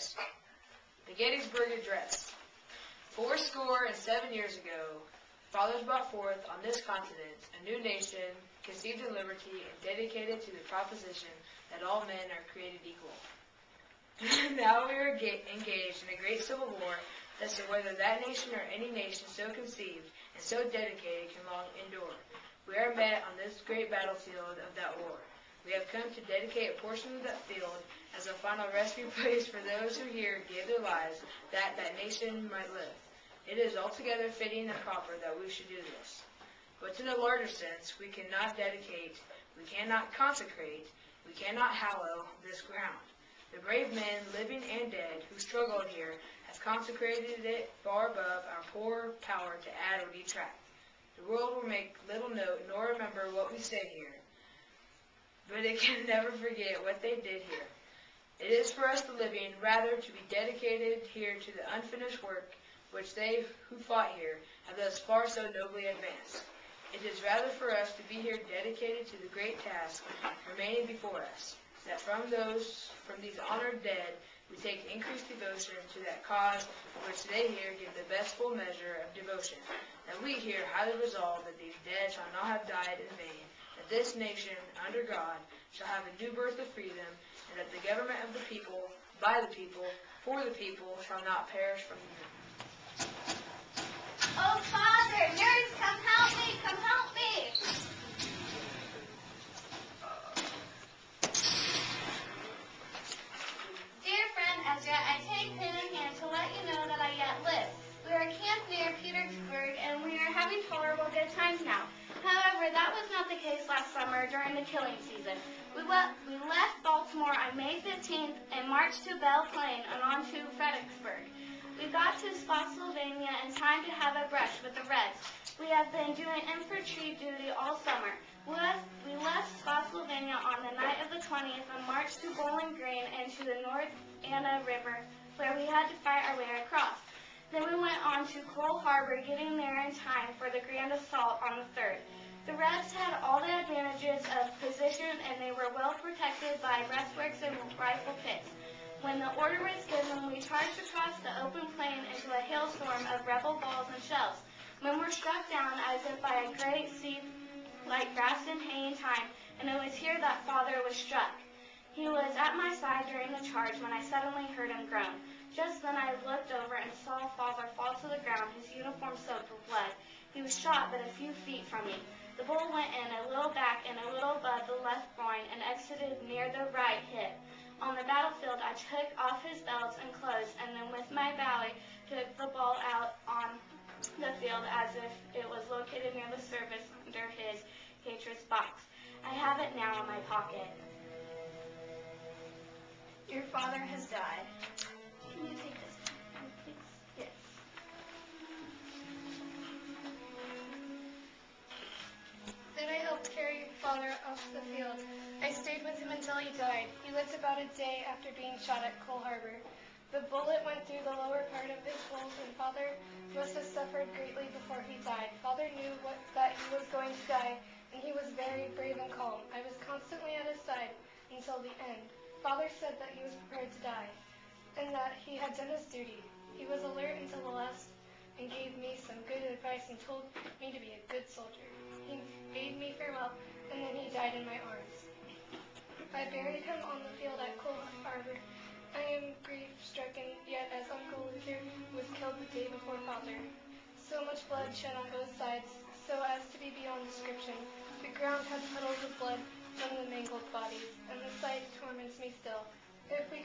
Address. The Gettysburg Address. 407 years ago, fathers brought forth on this continent a new nation, conceived in liberty and dedicated to the proposition that all men are created equal. Now we are engaged in a great civil war as to whether that nation or any nation so conceived and so dedicated can long endure. We are met on this great battlefield of that war. We have come to dedicate a portion of that field as a final rescue place for those who here gave their lives that that nation might live. It is altogether fitting and proper that we should do this. But in a larger sense, we cannot dedicate, we cannot consecrate, we cannot hallow this ground. The brave men, living and dead, who struggled here, have consecrated it far above our poor power to add or detract. The world will make little note nor remember what we say here, but it can never forget what they did here. It is for us the living, rather, to be dedicated here to the unfinished work which they who fought here have thus far so nobly advanced. It is rather for us to be here dedicated to the great task remaining before us, that from these honored dead we take increased devotion to that cause which they here give the best full measure of devotion, that we here highly resolve that these dead shall not have died in vain, that this nation, under God, shall have a new birth of freedom, and that the government of the people, by the people, for the people, shall not perish from the earth. Oh, Father, nurse, come help me, come help me. Dear friend Ezra, I take pen in hand to let you know that I yet live. We are camped near Petersburg, and we are having tolerable good times now. However, that was not the case last summer during the killing season. We left Baltimore on May 15th and marched to Belle Plaine and on to Fredericksburg. We got to Spotsylvania in time to have a brush with the Reds. We have been doing infantry duty all summer. We left Spotsylvania on the night of the 20th and marched to Bowling Green and to the North Anna River, where we had to fight our way across. Then we went on to Coal Harbor, getting there in time for the grand assault on the 3rd. The Reds had all the advantages of position, and they were well protected by breastworks and rifle pits. When the order was given, we charged across the open plain into a hailstorm of rebel balls and shells. Men were struck down as if by a great sea like grass in haying time, and it was here that Father was struck. He was at my side during the charge when I suddenly heard him groan. Just then I looked over and saw Father fall to the ground, his uniform soaked with blood. He was shot but a few feet from me. The bullet went in a little back and a little above the left groin and exited near the right hip. On the battlefield, I took off his belts and clothes, and then with my bowie took the ball out on the field as if it was located near the service under his hatred's box. I have it now in my pocket. Your father has died. Can you take this, please? Yes. Then I helped carry Father off the field. I stayed with him until he died. He lived about a day after being shot at Coal Harbor. The bullet went through the lower part of his pulse, and Father must have suffered greatly before he died. Father knew that he was going to die, and he was very brave and calm. I was constantly at his side until the end. Father said that he was prepared to die, and that he had done his duty. He was alert until the last and gave me some good advice and told me to be a good soldier. He bade me farewell, and then he died in my arms. I buried him on the field at Coal Harbor. I am grief-stricken, yet as Uncle Luther was killed the day before Father. So much blood shed on both sides, so as to be beyond description. The ground had puddles of blood from the mangled bodies, and the sight torments me still. If we